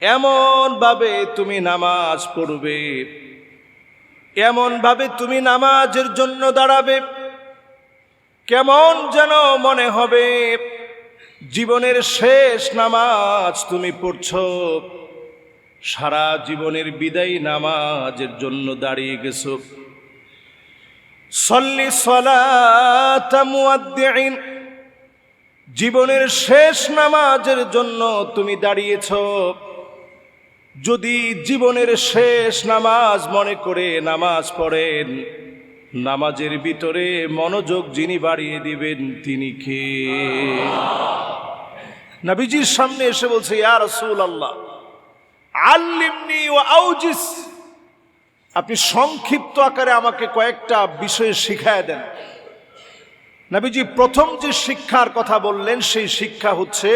এমন ভাবে তুমি নামাজ পড়বে, এমন ভাবে তুমি নামাজের জন্য দাঁড়াবে, কেমন যেন মনে হবে জীবনের শেষ নামাজ তুমি পড়ছো, সারা জীবনের বিদায়ী নামাজের জন্য দাঁড়িয়ে গেছো। সল্লি সলাতা মুয়াদ্দিইন, জীবনের শেষ নামাজের জন্য তুমি দাঁড়িয়েছো। যদি জীবনের শেষ নামাজ মনে করে নামাজ পড়েন, নামাজের ভিতরে মনোযোগ যিনি বাড়িয়ে দিবেন তিনি কে? নবীজির সামনে এসে বলছে, ইয়া রাসূলুল্লাহ আল্লিমনি ওয়া আউজিস, আপনি সংক্ষিপ্ত আকারে আমাকে কয়েকটা বিষয় শিখায় দেন। নবীজি প্রথম যে শিক্ষার কথা বললেন সেই শিক্ষা হচ্ছে,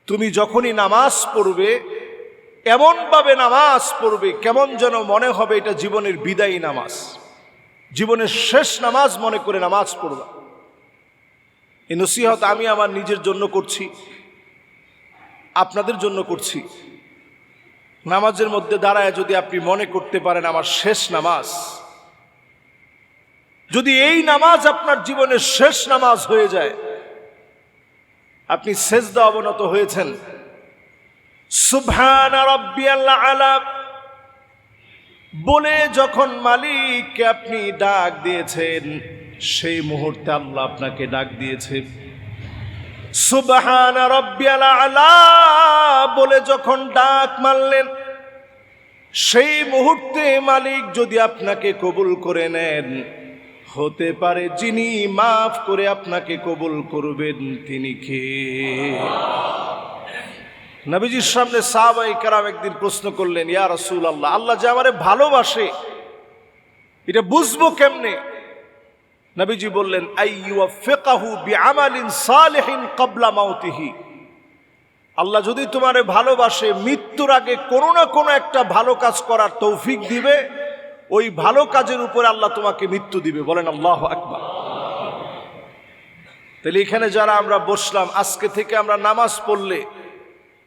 তুমি যখনই নামাজ পড়বে এমনভাবে নামাজ পড়বে কেমন যেন মনে হবে এটা জীবনের বিদায়ী নামাজ, জীবনের শেষ নামাজ মনে করে নামাজ পড়বা। এই নসিহত আমি আমার নিজের জন্য করছি, আপনাদের জন্য করছি। নামাজের মধ্যে দাঁড়ায় যদি আপনি মনে করতে পারেন আমার শেষ নামাজ, যদি এই নামাজ আপনার জীবনের শেষ নামাজ হয়ে যায়, আপনি সেজদা অবনত হয়েছেন, সুবহান রাব্বিয়াল আলা বলে যখন মালিককে আপনি ডাক দিয়েছেন, সেই মুহূর্তে আল্লাহ আপনাকে ডাক দিয়েছে। সুবহান রাব্বিয়াল আলা বলে যখন ডাক মারলেন, সেই মুহূর্তে মালিক যদি আপনাকে কবুল করে নেন, হতে পারে যিনি মাফ করে আপনাকে কবুল করবেন তিনি কে? নবীজির সামনে সাহাবায়ে কেরাম একদিন প্রশ্ন করলেন, ইয়া রাসূলুল্লাহ, আল্লাহ যে আমারে ভালোবাসে এটা বুঝবো কেমনে? নবীজি বললেন, আইয়ুওয়াফিকাহু বিআমালিন সালিহিন ক্বাবলা মাউতিহি, আল্লাহ যদি তোমারে ভালোবাসে মৃত্যুর আগে কোনো না কোনো একটা ভালো কাজ করার তৌফিক দিবে, ওই ভালো কাজের উপরে আল্লাহ তোমাকে মৃত্যু দিবে। বলেন আল্লাহু আকবার। তাহলে এখানে যারা আমরা বসলাম, আজকে থেকে আমরা নামাজ পড়লে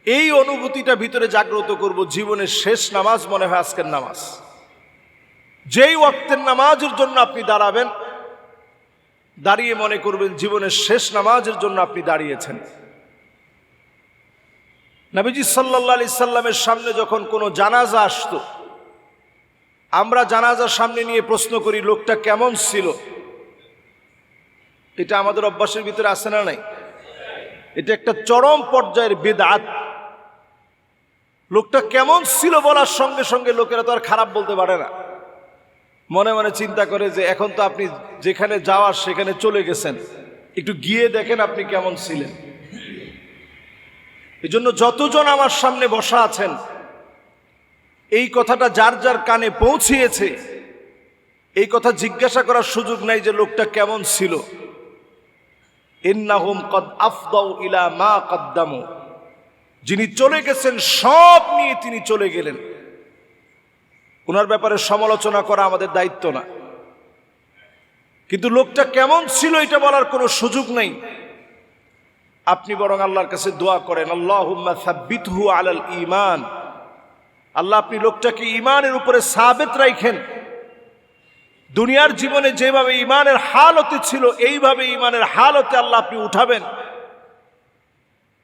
এই অনুভূতিটা ভিতরে জাগ্রত করব, জীবনের শেষ নামাজ মনে হয় আজকের নামাজ। যেই ওয়াক্তের নামাজের জন্য আপনি দাঁড়াবেন, দাঁড়িয়ে মনে করবেন জীবনের শেষ নামাজের জন্য আপনি দাঁড়িয়েছেন। নবীজি সাল্লাল্লাহু আলাইহি সাল্লামের সামনে যখন কোনো জানাজা আসতো, আমরা জানাজার সামনে নিয়ে প্রশ্ন করি লোকটা কেমন ছিল। এটা আমাদের অভ্যাসের ভিতরে আছে না নাই? এটা একটা চরম পর্যায়ের বিদআত। লোকটা কেমন ছিল বলার সঙ্গে সঙ্গে লোকেরা তো আর খারাপ বলতে পারে না, মনে মনে চিন্তা করে যে এখন তো আপনি যেখানে যাওয়ার সেখানে চলে গেছেন, একটু গিয়ে দেখেন আপনি কেমন ছিলেন। এই জন্য যতজন আমার সামনে বসা আছেন, এই কথাটা যার যার কানে পৌঁছিয়েছে, এই কথা জিজ্ঞাসা করার সুযোগ নাই যে লোকটা কেমন ছিল। ইন্নাহুম কদ আফদাউ ইলা মা কদ্দামু, যিনি চলে গেছেন সব নিয়ে তিনি চলে গেলেন, ওনার ব্যাপারে সমালোচনা করা আমাদের দায়িত্ব না। কিন্তু লোকটা কেমন ছিল এটা বলার কোনো সুযোগ নাই। আপনি বরং আল্লাহর কাছে দোয়া করেন, আল্লাহুম্মা সাব্বিতহু আলাল ঈমান, আল্লাহ আপনি লোকটাকে ঈমানের উপরে সাবিত রাখেন। দুনিয়ার জীবনে যেভাবে ঈমানের হালতে ছিল এইভাবে ঈমানের হালতে আল্লাহ আপনি উঠাবেন।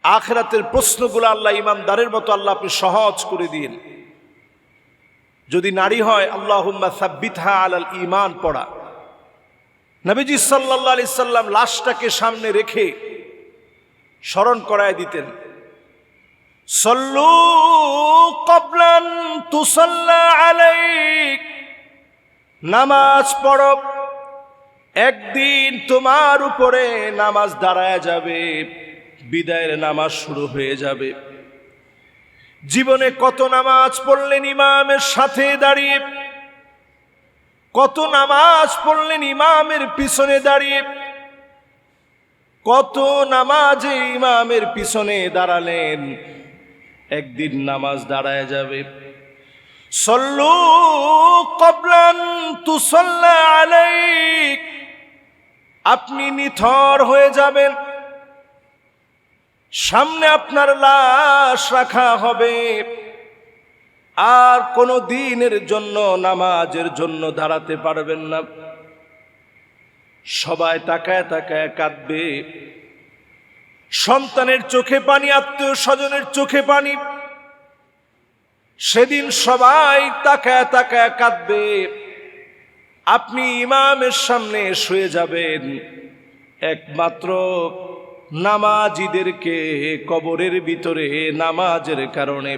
আখিরাতের প্রশ্নগুলো আল্লাহ ঈমানদারের মতো আল্লাহ আপনি সহজ করে দিন। যদি নারী হয়, আল্লাহুম্মা সাব্বিতহা আলাল ঈমান পড়া। নবীজি সাল্লাল্লাহু আলাইহি সাল্লাম লাশটাকে সামনে রেখে স্মরণ করায় দিতেন, সল্লু ক্বাবলান তুসাল্লা আলাইক, নামাজ পড়ো, একদিন তোমার উপরে নামাজ দাঁড়ায় যাবে, বিদায়ের নামাজ শুরু হয়ে যাবে। জীবনে কত নামাজ পড়লেন ইমামের সাথে দাঁড়িয়ে, কত নামাজ পড়লেন ইমামের পিছনে দাঁড়িয়ে, কত নামাজে ইমামের পিছনে দাঁড়ালেন, একদিন নামাজ দাঁড়ায় যাবে। সল্লু ক্বাবলান তুসাল্লা আলাইক, আপনি নিথর হয়ে যাবেন, সামনে আপনার লাশ রাখা হবে, আর কোনো দিনের জন্য নামাজের জন্য দাঁড়াতে পারবেন না। সবাই তাকায় তাকায় কাঁদবে, সন্তানের চোখে পানি, আত্মীয় স্বজনের চোখে পানি। সেদিন সবাই তাকায় তাকায় কাঁদবে। আপনি ইমামের সামনে শুয়ে যাবেন, একমাত্র নামাজীদেরকে কবরের ভিতরে নামাজের কারণে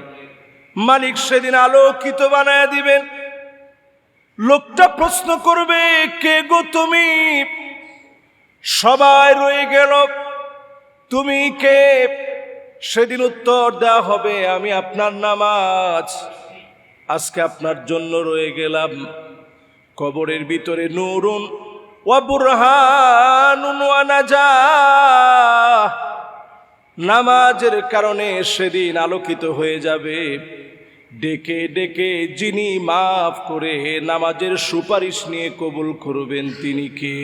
মালিক সেদিন আলোকিত বানায় দিবেন। লোকটা প্রশ্ন করবে, কে গো তুমি? সবাই রয়ে গেল, তুমি কে? সেদিন উত্তর দেওয়া হবে, আমি আপনার নামাজ, আজকে আপনার জন্য রয়ে গেলাম। কবরের ভিতরে নূরুন ওয়া বুরহানুন ওয়া নাজাহ, নামাজের কারণে সেদিন আলোকিত হয়ে যাবে। ডেকে ডেকে যিনি মাফ করে নামাজের সুপারিশ নিয়ে কবুল করবেন তিনি কে?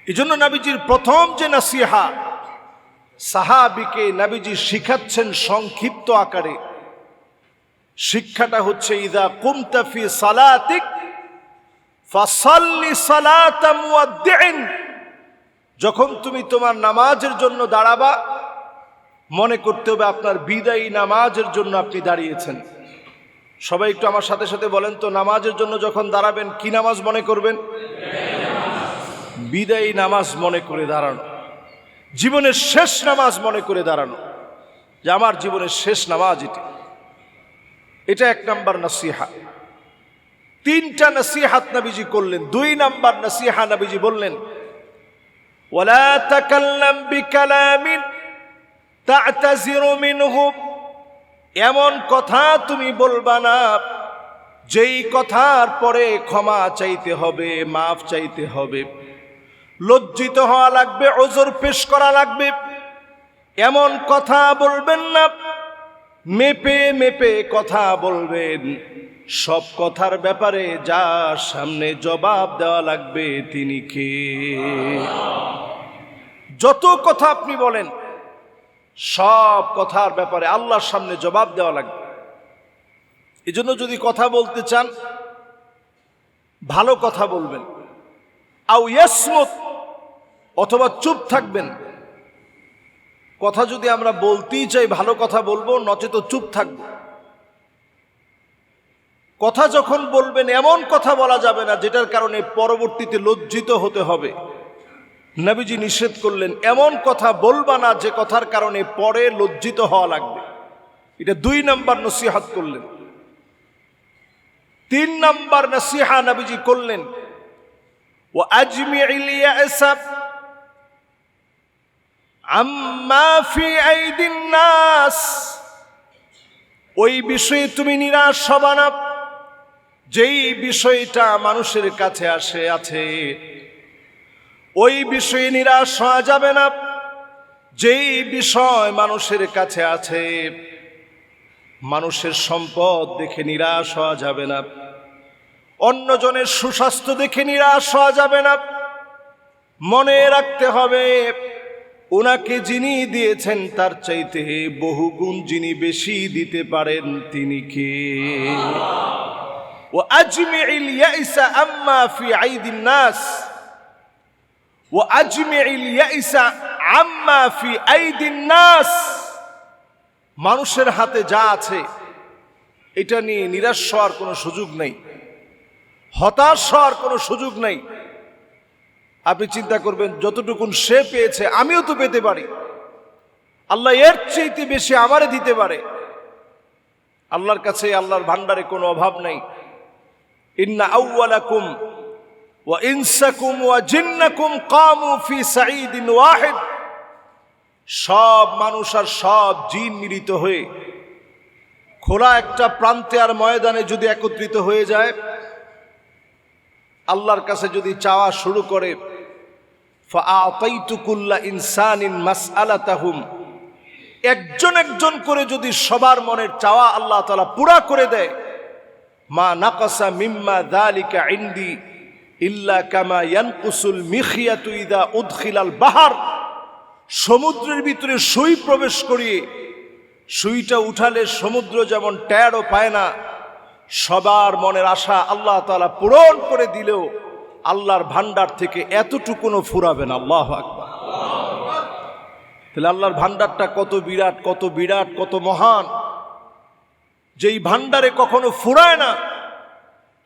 এজন্য নবীজির প্রথম যে নসিহা সাহাবীকে নবীজি শিখাচ্ছেন সংক্ষিপ্ত আকারে, শিক্ষাটা হচ্ছে ইযা কুমতা ফি সালাতিক ফাসাল্লি সালাতা মুয়াদ্দিন। যখন তুমি তোমার নামাজের জন্য দাঁড়াবা, মনে করতে হবে আপনার বিদায়ী নামাজের জন্য আপনি দাঁড়িয়েছেন। সবাই একটু আমার সাথে সাথে বলেন তো, নামাজের জন্য যখন দাঁড়াবেন কি নামাজ মনে করবেন? বিদায়ী নামাজ মনে করে দাঁড়ানো, জীবনের শেষ নামাজ মনে করে দাঁড়ানো, যে আমার জীবনের শেষ নামাজ এটা এক নাম্বার নসিহা। তিনটা নসিহাত নবীজি করলেন। 2 নাম্বার নসিহা নবীজি বললেন, ওয়ালা তাকাল্লাম বিকালামিন তা'তাযিরু মিনহু, এমন কথা তুমি বলবা না যেই কথার পরে ক্ষমা চাইতে হবে, মাফ চাইতে হবে, লজ্জিত হওয়া লাগবে, ওজর পেশ করা লাগবে। এমন কথা বলবেন না, মেপে মেপে কথা বলবেন। সব কথার ব্যাপারে যার সামনে জবাব দেওয়া লাগবে তিনি কে? যত কথা আপনি বলেন, সব কথার ব্যাপারে আল্লাহর সামনে জবাব দেওয়া লাগবে। এজন্য যদি কথা বলতে চান, ভালো কথা বলবেন, আও ইয়াসমুত, অথবা চুপ থাকবেন। কথা যদি আমরা বলতেই চাই, ভালো কথা বলবো, নচেত চুপ থাকবো। কথা যখন বলবেন, এমন কথা বলা যাবে না যেটার কারণে পরবর্তীতে লজ্জিত হতে হবে। নবীজি নিষেধ করলেন, এমন কথা বলবা না যে কথার কারণে পরে লজ্জিত হওয়া লাগবে। এটা 2 নাম্বার নসিহত করলেন। 3 নাম্বার নসিহা নবীজি করলেন, ওয়া আজমি'ল ইয়াসা আম্মা ফি আইদিন নাস, ওই বিষয়ে তুমি নিরাশ হবা না যেই বিষয়টা মানুষের কাছে আছে। ওই বিষয়ে নিরাশ হওয়া যাবে না যেই বিষয় মানুষের কাছে আছে। মানুষের সম্পদ দেখে নিরাশ হওয়া যাবে না, অন্যজনের সুস্বাস্থ্য দেখে নিরাশ হওয়া যাবে না। মনে রাখতে হবে, ওনাকে যিনি দিয়েছেন তার চাইতে বহুগুণ যিনি বেশি দিতে পারেন তিনি কে? ওয়া আজমি'ল ইয়াইসা আম্মা ফি আইদিন নাস, ওয়া আজমি'ল ইয়াইসা আম্মা ফি আইদিন নাস, মানুষের হাতে যা আছে এটা নিয়ে নিরাশ হওয়ার কোনো সুযোগ নেই, হতাশ হওয়ার কোনো সুযোগ নেই। আপনি চিন্তা করবেন, যতটুকুন সে পেয়েছে আমিও তো পেতে পারি, আল্লাহ এর চাইতে বেশি আমারে দিতে পারে। আল্লাহর কাছে, আল্লাহর ভান্ডারে কোনো অভাব নেই। ইন্না আউওয়ালাকুম ওয়া ইনসাকুম ওয়া জিন্নাকুম কামু ফি সাঈদিন ওয়াহিদ, সব মানুষ আর সব জিন মিলিত হয়ে খোলা একটা প্রান্তে আর ময়দানে যদি একত্রিত হয়ে যায়, আল্লাহর কাছে যদি চাওয়া শুরু করে, ফাআতাইতু কুল্লা ইনসানিন মাসআলাতাহুম, একজন একজন করে যদি সবার মনের চাওয়া আল্লাহ তাআলা পুরা করে দেয়, মা নাকাসা মিম্মা যালিকা ইনদি ইল্লা কামা ইয়ানকুসুল মিখিয়াতু ইযা উদখিলাল বাহর, সমুদ্রের ভিতরে সুই প্রবেশ করিয়ে সুইটা উঠালে সমুদ্র যেমন ট্যাড়ও পায় না, সবার মনের আশা আল্লাহ তাআলা পূরণ করে দিলেও আল্লাহর ভান্ডার থেকে এতটুকুনও ফুরাবে না। আল্লাহু আকবার। তাহলে আল্লাহর ভান্ডারটা কত বিরাট, কত বিরাট, কত মহান, যেই ভান্ডারে কখনো ফুরায় না,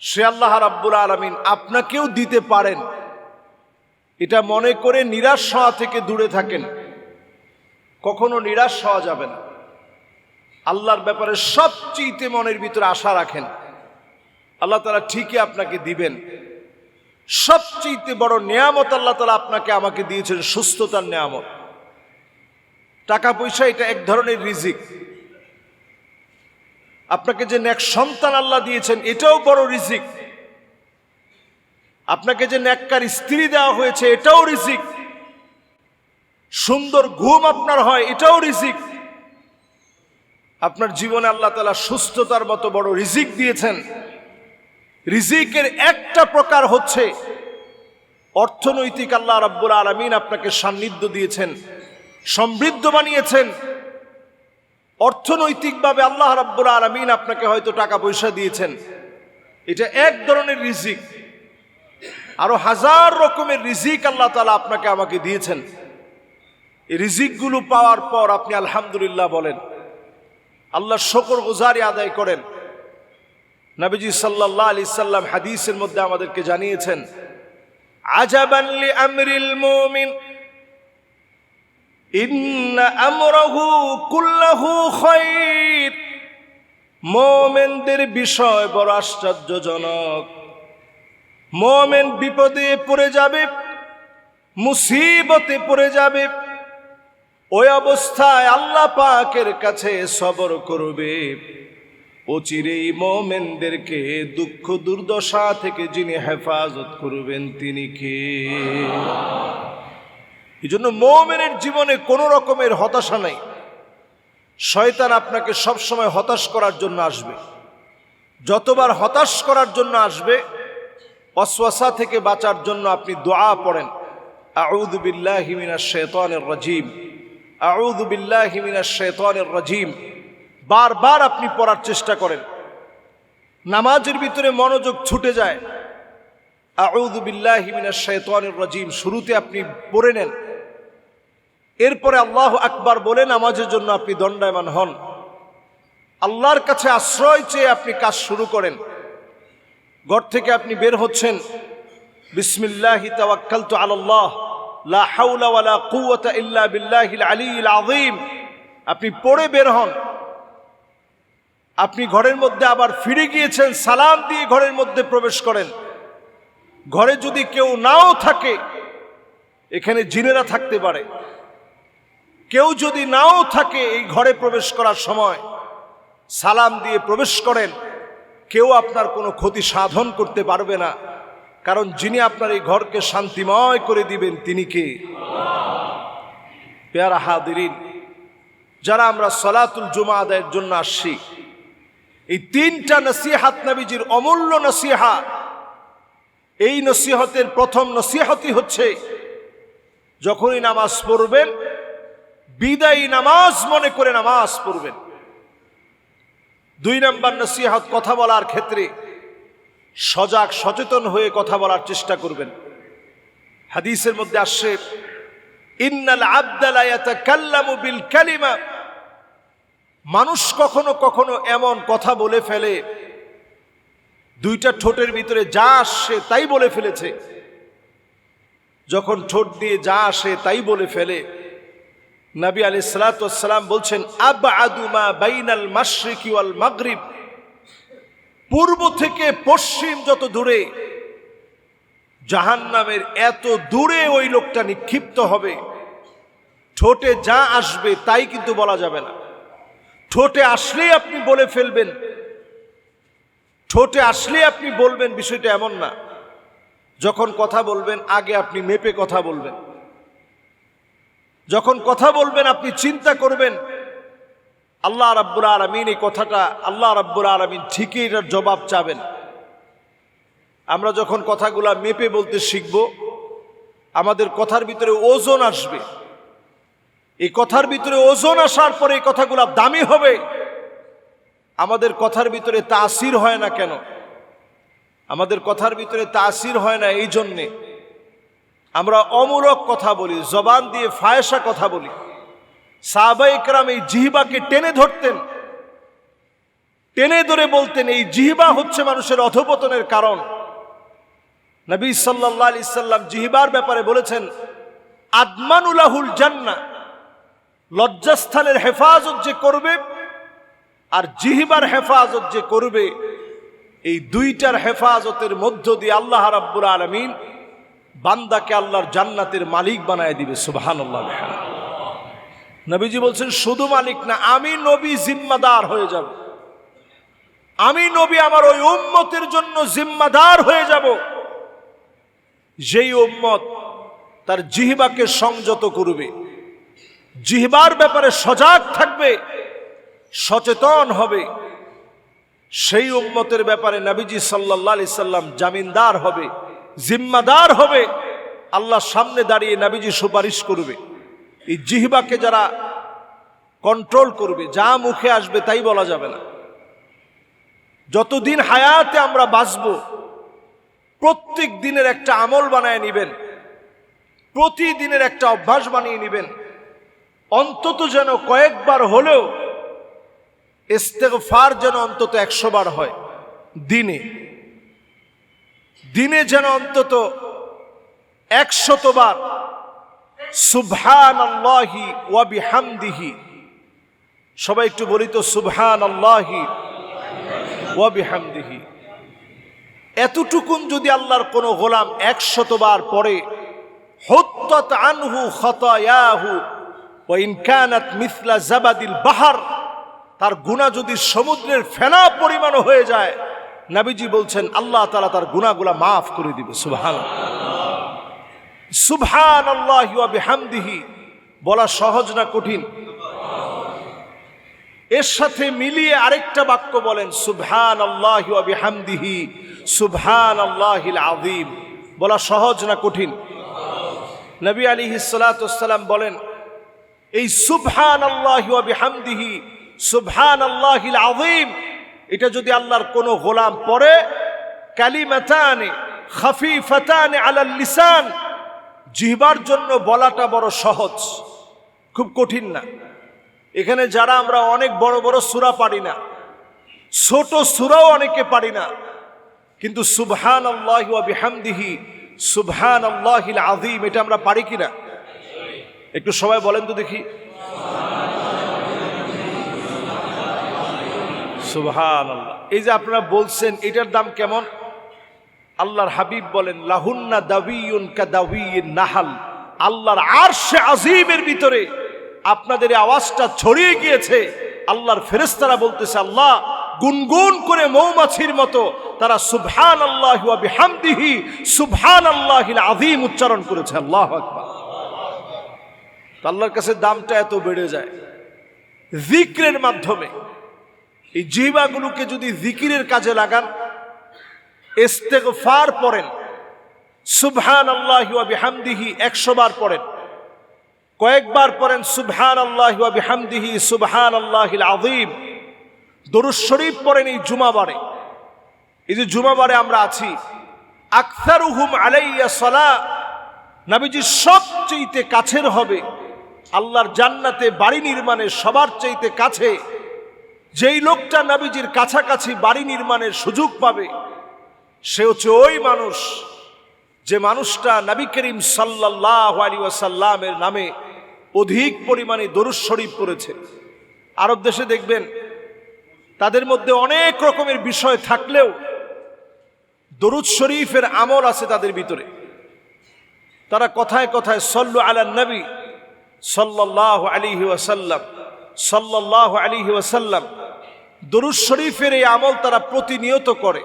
সে আল্লাহ রাব্বুল আলামিন আপনাকেও দিতে পারেন। এটা মনে করে নিরাশ হওয়া থেকে দূরে থাকেন। কখনো নিরাশ হওয়া যাবে না। আল্লাহর ব্যাপারে সবচেয়ে মনের ভিতরে আশা রাখেন, আল্লাহ তাআলা ঠিকই আপনাকে দিবেন। সবচেয়ে বড় নিয়ামত আল্লাহ তাআলা আপনাকে আমাকে দিয়েছেন সুস্থতার নিয়ামত। টাকা পয়সা এটা এক ধরনের রিজিক। আপনাকে যে নেক সন্তান আল্লাহ দিয়েছেন এটাও বড় রিজিক। আপনাকে যে নেককার স্ত্রী দেওয়া হয়েছে এটাও রিজিক। সুন্দর ঘুম আপনার হয় এটাও রিজিক। আপনার জীবনে আল্লাহ তাআলা সুস্থতার মতো বড় রিজিক দিয়েছেন। রিজিকের একটা প্রকার হচ্ছে অর্থনৈতিক। আল্লাহ রাব্বুল আলামিন আপনাকে সান্নিধ্য দিয়েছেন, সমৃদ্ধ বানিয়েছেন। অর্থনৈতিকভাবে আল্লাহ রাব্বুল আলামিন আপনাকে হয়তো টাকা পয়সা দিয়েছেন, এটা এক ধরনের রিজিক। আরো হাজার রকমের রিজিক আল্লাহ তাআলা আপনাকে আমাকে দিয়েছেন। এই রিজিকগুলো পাওয়ার পর আপনি আলহামদুলিল্লাহ বলেন, আল্লাহর শুকরগুজারি আদায় করেন। নবীজি সাল্লাল্লাহু আলাইহি সাল্লাম হাদিসের মধ্যে আমাদেরকে জানিয়েছেন, আজাবান লি আমরিল মুমিন ইন্না আমরাহু কুল্লাহু খায়র। মুমিনদের বিষয় বড় আশ্চর্যজনক। মুমিন বিপদে পড়ে যাবে, মুসিবতে পড়ে যাবে, ওই অবস্থায় আল্লাহ পাকের কাছে সবর করবে। অচিরেই মুমিনদেরকে দুঃখ দুর্দশা থেকে যিনি হেফাজত করবেন তিনি কে? এই জন্য মুমিনের জীবনে কোনো রকমের হতাশা নাই। শয়তান আপনাকে সবসময় হতাশ করার জন্য আসবে। যতবার হতাশ করার জন্য আসবে, ওয়াসওয়াসা থেকে বাঁচার জন্য আপনি দোয়া পড়েন, আউযু বিল্লাহি মিনাশ শাইতানির রাজিম, আউযু বিল্লাহি মিনাশ শাইতানির রাজিম। বারবার আপনি পড়ার চেষ্টা করেন। নামাজের ভিতরে মনোযোগ ছুটে যায়, আউযু বিল্লাহি মিনাশ শাইতানির রাজিম শুরুতে আপনি পড়ে নেন। এরপরে আল্লাহু আকবার বলে নামাজের জন্য আপনি দণ্ডায়মান হন। আল্লাহর কাছে আশ্রয় চেয়ে আপনি কাজ শুরু করেন। ঘর থেকে আপনি বের হচ্ছেন, বিসমিল্লাহি তাওয়াক্কালতু আলাল্লাহ লা হাওলা ওয়ালা কুওয়াতা ইল্লা বিল্লাহিল আলিয়্যিল আযীম। আপনি পড়ে বের হন। আপনি ঘরের মধ্যে আবার ফিরে গিয়েছেন, সালাম দিয়ে ঘরের মধ্যে প্রবেশ করেন। ঘরে যদি কেউ নাও থাকে, এখানে জিনেরা থাকতে পারে, কেউ যদি নাও থাকে এই ঘরে প্রবেশ করার সময় সালাম দিয়ে প্রবেশ করেন, কেউ আপনার কোনো ক্ষতি সাধন করতে পারবে না। কারণ যিনি আপনার এই ঘরকে শান্তিময় করে দিবেন তিনি কে? পেয়ারা হাদিরিন, যারা আমরা সলাতুল জুমা আদায়ের জন্য আসছি, এই তিনটা নসিহাত নবীজির অমূল্য নসিহাত। এই নসিহতের প্রথম নসিহতই হচ্ছে যখনই নামাজ পড়বেন বিদায়ী নামাজ মনে করে নামাজ পড়বেন। 2 নম্বর নসিহত, কথা বলার ক্ষেত্রে সজাগ সচেতন হয়ে কথা বলার চেষ্টা করবেন। হাদিসের মধ্যে আসছে, ইন্নাল আবদা লা ইয়াতাকাল্লামু বিল কালিমা। মানুষ কখনো কখনো এমন কথা বলে ফেলে, 2টা ঠোঁটের ভিতরে যা আসে তাই বলে ফেলেছে। যখন ঠোঁট দিয়ে যা আসে তাই বলে ফেলে, নবী আলাইহিস সালাতু ওয়াস সালাম বলছেন, আবআদু মা বাইনাল মাশরিকি ওয়াল মাগরিব। পূর্ব থেকে পশ্চিম যত দূরে, জাহান্নামের এত দূরে ওই লোকটা নিক্ষিপ্ত হবে। ঠোঁটে যা আসবে তাই কিন্তু বলা যাবে না। ঠোঁটে আসলেই আপনি বলে ফেলবেন, ঠোঁটে আসলেই আপনি বলবেন, বিষয়টা এমন না। যখন কথা বলবেন আগে আপনি মেপে কথা বলবেন। যখন কথা বলবেন আপনি চিন্তা করবেন, আল্লাহ রাব্বুল আলামিন এই কথাটা, আল্লাহ রাব্বুল আলামিন ঠিকই এটার জবাব চাবেন। আমরা যখন কথাগুলা মেপে বলতে শিখব, আমাদের কথার ভিতরে ওজন আসবে। এই কথার ভিতরে ওজন আসার পরে এই কথাগুলো দামি হবে। আমাদের কথার ভিতরে তাসির হয় না কেন? আমাদের কথার ভিতরে তাসির হয় না এই জন্যে আমরা অমূলক কথা বলি, জবান দিয়ে ফায়সা কথা বলি। সাহাবায়ে কেরাম এই জিহ্বাকে টেনে ধরতেন, টেনে ধরে বলতেন এই জিহ্বা হচ্ছে মানুষের অধঃপতনের কারণ। নবী সাল্লাল্লাহু আলাইহি সাল্লাম জিহ্বার ব্যাপারে বলেছেন, আদমানুলাহুল জান্নাহ, লজ্জাস্থানের হেফাজত যে করবে আর জিহ্বার হেফাজত যে করবে, এই দুইটার হেফাজতের মধ্য দিয়ে আল্লাহ রাব্বুল আলামিন বান্দাকে আল্লাহর জান্নাতের মালিক বানায় দিবে। সুবহানাল্লাহ। নবীজি বলছেন শুধু মালিক না, আমি নবী জিম্মাদার হয়ে যাব। আমি নবী আমার ওই উম্মতের জন্য জিম্মাদার হয়ে যাব, যেই উম্মত তার জিহ্বাকে সংযত করবে, জিহ্বার ব্যাপারে সজাগ থাকবে, সচেতন হবে। সেই উম্মতের ব্যাপারে নবীজি সাল্লাল্লাহু আলাইহি সাল্লাম জামিনদার হবে, জিম্মাদার হবে। আল্লাহর সামনে দাঁড়িয়ে নবীজি সুপারিশ করবে। এই জিহ্বাকে যারা কন্ট্রোল করবে, যা মুখে আসবে তাই বলা যাবে না। যতদিন হায়াতে আমরা বাঁচব, প্রত্যেক দিনের একটা আমল বানায় নিবেন, প্রতিদিনের একটা অভ্যাস বানিয়ে নিবেন। অন্তত যেন কয়েকবার হলেও ইস্তেগফার যেন অন্তত 100 বার হয় দিনে। দিনে যেন অন্তত 100 বার সুবহানাল্লাহি ওয়া বিহামদিহি। সবাই একটু বলি তো, সুবহানাল্লাহি ওয়া বিহামদিহি। এতটুকুন যদি আল্লাহর কোন গোলাম 100 বার পড়ে, হুত্তাত আনহু খাতায়াহু ওয়া ইন কানাত মিসলা জাবাদিল বাহর, তার গুনাহ যদি সমুদ্রের ফেনা পরিমাণ হয়ে যায়, নবীজি বলছেন আল্লাহ তাআলা তার গুনাহগুলো মাফ করে দিবে। সুবহানাল্লাহ। সুবহানাল্লাহি ওয়া বিহামদিহি বলা সহজ না কঠিন? এর সাথে মিলিয়ে আরেকটা বাক্য বলেন, সুবহানাল্লাহি ওয়া বিহামদিহি সুবহানাল্লাহিল আযীম। বলা সহজ না কঠিন? নবী আলাইহিস সালাতু ওয়াস সালাম বলেন, এই সুবহানাল্লাহি ওয়া বিহামদিহি সুবহানাল্লাহিল আযীম, এটা যদি আল্লাহর কোন গোলাম পড়ে, কালিমাতানি খাফিফাতানি আলাল লিসান, জিহ্বার জন্য বলাটা বড় সহজ, খুব কঠিন না। এখানে যারা আমরা অনেক বড় বড় সূরা পারি না, ছোট সূরাও অনেকে পারি না, কিন্তু সুবহানাল্লাহি ওয়া বিহামদিহি সুবহানাল্লাহিল আযীম এটা আমরা পারি কিনা? একটু সবাই বলেন তো দেখি, সুবহানাল্লাহ। এই যে আপনারা বলছেন, এটার দাম কেমন? আল্লাহর হাবিব বলেন, লাহুন্না দাবিয়ুন কাদাবিয়িন নাহাল। আল্লাহর আরশে আজিমের ভিতরে আপনাদের এই আওয়াজটা ছড়িয়ে গিয়েছে। আল্লাহর ফেরেশতারা বলতেছে, আল্লাহ গুনগুন করে মৌমাছির মতো তারা সুবহানাল্লাহি ওয়া বিহামদিহি সুবহানাল্লাহিল আযীম উচ্চারণ করেছে। আল্লাহু আকবার। আল্লাহর কাছে দামটা এত বেড়ে যায় জিক্রের মাধ্যমে। এই জিহ্বাগুলোকে যদি জিকিরের কাজে লাগান, ইস্তেগফার পড়েন, সুবহানাল্লাহি ওয়া বিহামদিহি 100 বার পড়েন, কয়েকবার পড়েন সুবহানাল্লাহি ওয়া বিহামদিহি সুবহানাল্লাহিল আযীম, দরুদ শরীফ পড়েন এই জুমাবারে। এই যে জুমাবারে আমরা আছি, আকসারুহুম আলাইয়া সালাহ, নবীজির সবচেয়ে কাছের হবে আল্লাহর জান্নাতে বাড়ি নির্মাণের সবার চাইতে কাছে যেই লোকটা নবীজির কাছাকাছি বাড়ি নির্মাণের সুযোগ পাবে, সে হচ্ছে ওই মানুষ যে মানুষটা নবী করিম সাল্লাল্লাহু আলাইহি ওয়াসাল্লামের নামে অধিক পরিমাণে দরুদ শরীফ পড়েছে। আরব দেশে দেখবেন তাদের মধ্যে অনেক রকমের বিষয় থাকলেও দরুদ শরীফের আমল আছে তাদের ভিতরে। তারা কথায় কথায় সল্লু আলা নবী সাল্লাল্লাহু আলাইহি ওয়াসাল্লাম সাল্লাল্লাহু আলাইহি ওয়াসাল্লাম, দরুদ শরীফের এই আমল তারা প্রতিনিয়ত করে।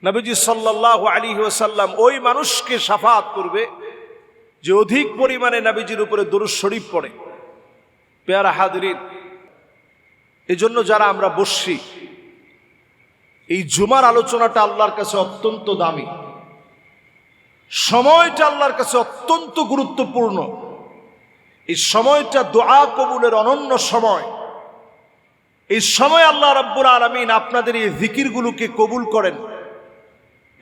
নবীজি সাল্লাল্লাহু আলাইহি ওয়াসাল্লাম ওই মানুষকে শাফাআত করবে যে অধিক পরিমাণে নবীজির উপরে দরুদ শরীফ পড়ে। পেয়ারা হাজরিন, এজন্য যারা আমরা বসছি, এই জুমার আলোচনাটা আল্লাহর কাছে অত্যন্ত দামি, সময়টা আল্লাহর কাছে অত্যন্ত গুরুত্বপূর্ণ। এই সময়টা দোয়া কবুলের অনন্য সময়। এই সময় আল্লাহ রাব্বুল আলামিন আপনাদের এই জিকিরগুলোকে কবুল করেন।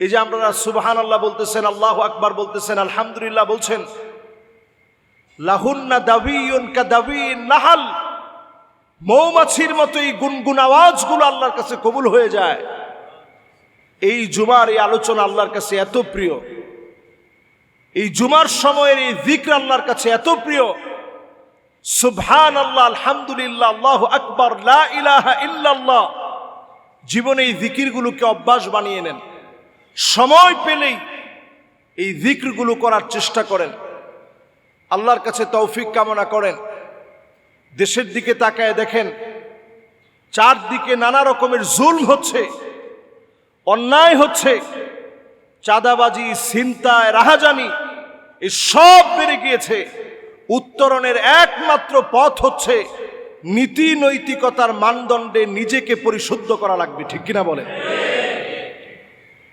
এই যে আপনারা সুবহানাল্লাহ বলতেছেন, আল্লাহু আকবার বলতেছেন, আলহামদুলিল্লাহ বলছেন, লাহুন্না দাবিয়ুন কাদাবিন নাহাল, মৌমাছির মতো এই গুনগুন আওয়াজগুলো আল্লাহর কাছে কবুল হয়ে যায়। এই জুমার এই আলোচনা আল্লাহর কাছে এত প্রিয়, এই জুমার সময়ের এই জিক্র আল্লাহর কাছে এত প্রিয়। সুবহানাল্লাহ, আলহামদুলিল্লাহ, আল্লাহু আকবার, লা ইলাহা ইল্লাল্লাহ। জীবনে এই জিকিরগুলোকে অভ্যাস বানিয়ে নেন। সময় পেলেই এই জিক্রগুলো করার চেষ্টা করেন। আল্লাহর কাছে তৌফিক কামনা করেন। দেশের দিকে তাকায় দেখেন, চারদিকে নানা রকমের জুলম হচ্ছে, অন্যায় হচ্ছে, চাঁদাবাজি, ছিনতাই, রাহাজানি, এই সব বেড়ে গিয়েছে। উত্তরণের একমাত্র পথ হচ্ছে নীতি নৈতিকতার মানদণ্ডে নিজেকে পরিশুদ্ধ করা লাগবে। ঠিক কিনা বলেন?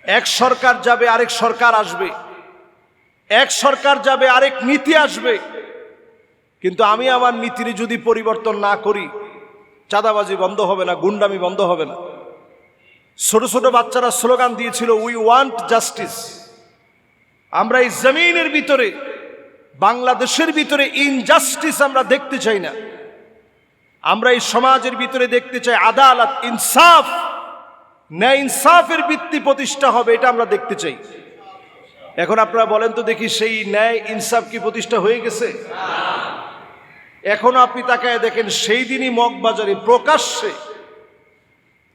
এক সরকার যাবে, আরেক সরকার আসবে, এক সরকার যাবে, আরেক নীতি আসবে, কিন্তু আমি আমার নীতির যদি পরিবর্তন না করি, চাঁদাবাজি বন্ধ হবে না, গুন্ডামি বন্ধ হবে না। ছোট ছোট বাচ্চারা স্লোগান দিয়েছিল, উই ওয়ান্ট জাস্টিস। আমরা এই জমিনের ভিতরে, বাংলাদেশের ভিতরে ইনজাস্টিস আমরা দেখতে চাই না। আমরা এই সমাজের ভিতরে দেখতে চাই আদালত, ইনসাফ, ন্যায় ইনসাফের ভিত্তি প্রতিষ্ঠা হবে, এটা আমরা দেখতে চাই। এখন আপনারা বলেন তো দেখি, সেই ন্যায় ইনসাফ কি প্রতিষ্ঠা হয়ে গেছে? এখনো আপনি তাকায় দেখেন, সেই দিনই মগবাজারে প্রকাশ্যে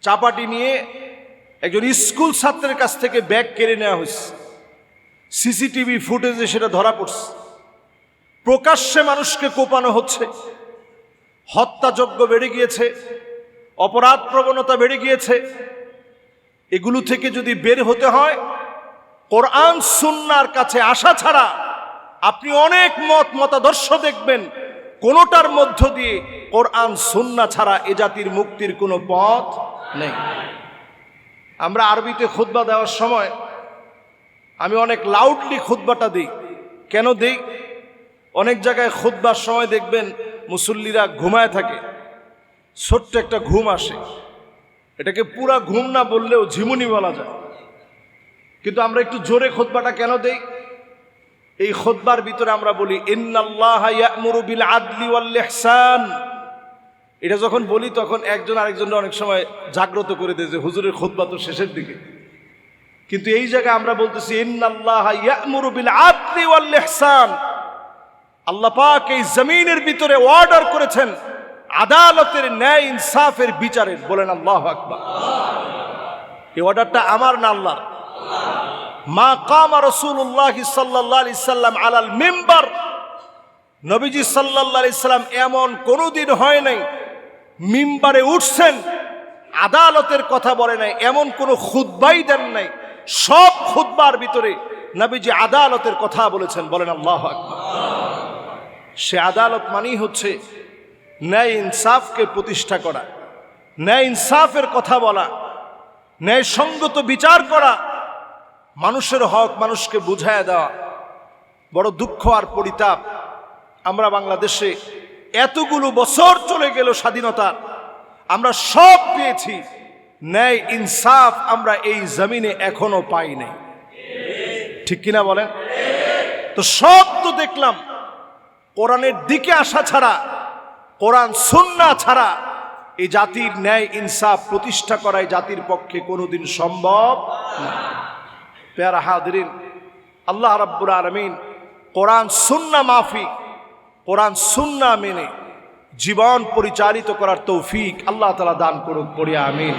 চাপাটি নিয়ে একজন স্কুল ছাত্রের কাছ থেকে ব্যাগ কেড়ে নেওয়া হয়েছে। সিসিটিভি ফুটেজে সেটা ধরা পড়ছে। প্রকাশ্যে মানুষকে কোপানো হচ্ছে, হত্যাযজ্ঞ বেড়ে গিয়েছে, অপরাধ প্রবণতা বেড়ে গিয়েছে। এগুলো থেকে যদি বের হতে হয়, কোরআন সুন্নাহর কাছে আসা ছাড়া আপনি অনেক মতাদর্শ দেখবেন, কোনোটার মধ্য দিয়ে কোরআন সুন্নাহ ছাড়া এ জাতির মুক্তির কোনো পথ নেই। আমরা আরবিতে খুতবা দেওয়ার সময় আমি অনেক লাউডলি খুতবাটা দিই। কেন দিই? অনেক জায়গায় খুতবার সময় দেখবেন মুসল্লিরা ঘুমায় থাকে, ছোট্ট একটা ঘুম আসে, এটাকে পুরা ঘুম না বললেও ঝিমুনি বলা যায়। কিন্তু আমরা একটু জোরে খুতবাটা কেন দেই? এই খুতবার ভিতরে আমরা বলি, ইন্নাল্লাহা ইয়া'মুরু বিল আদলি ওয়াল ইহসান। এটা যখন বলি তখন একজন আরেকজনকে অনেক সময় জাগ্রত করে দেয় যে হুজুরের খুতবা তো শেষের দিকে। কিন্তু এই জায়গায় আমরা বলতেছি, ইন্নাল্লাহা ইয়া'মুরু বিল আদলি ওয়াল ইহসান। আল্লাহ পাক এই জমিনের ভিতরে অর্ডার করেছেন আদালতের, ন্যায় ইনসাফের বিচারের। বলেন আল্লাহু আকবার। এই অর্ডারটা আমার না আল্লাহর। মা কামা রাসূলুল্লাহ সাল্লাল্লাহু আলাইহি সাল্লাম আলাল মিম্বার। নবীজি সাল্লাল্লাহু আলাইহি সাল্লাম এমন কোনোদিন হয় নাই মিম্বারে উঠছেন আদালতের কথা বলে নাই, এমন কোনো খুতবাই দেন নাই। সব খুতবার ভিতরে নবীজি আদালতের কথা বলেছেন। বলেন আল্লাহু আকবার। সে আদালত মানেই হচ্ছে ন্যায় ইনসাফকে প্রতিষ্ঠা করা, ন্যায় ইনসাফের কথা বলা, ন্যায় সঙ্গত বিচার করা, মানুষের হক মানুষকে বুঝায় দেওয়া। বড় দুঃখ আর পরিতাপ, আমরা বাংলাদেশে এতগুলো বছর চলে গেল স্বাধীনতা, আমরা সব পেয়েছি, ন্যায় ইনসাফ আমরা এই জমিনে এখনো পাই নাই। ঠিক কিনা বলেন? তো সব তো দেখলাম, কোরআনের দিকে আসা ছাড়া, কোরআন সুন্নাহ ছাড়া এই জাতির ন্যায় ইনসাফ প্রতিষ্ঠা করাই জাতির পক্ষে কোনোদিন সম্ভব না। প্যারা হাদিরিন, আল্লাহ রাব্বুল আলামিন কোরআন সুন্নাহ মাফিক, কোরআন সুন্নাহ মেনে জীবন পরিচালিত করার তৌফিক আল্লাহ তাআলা দান করুক। পড়ি আমিন।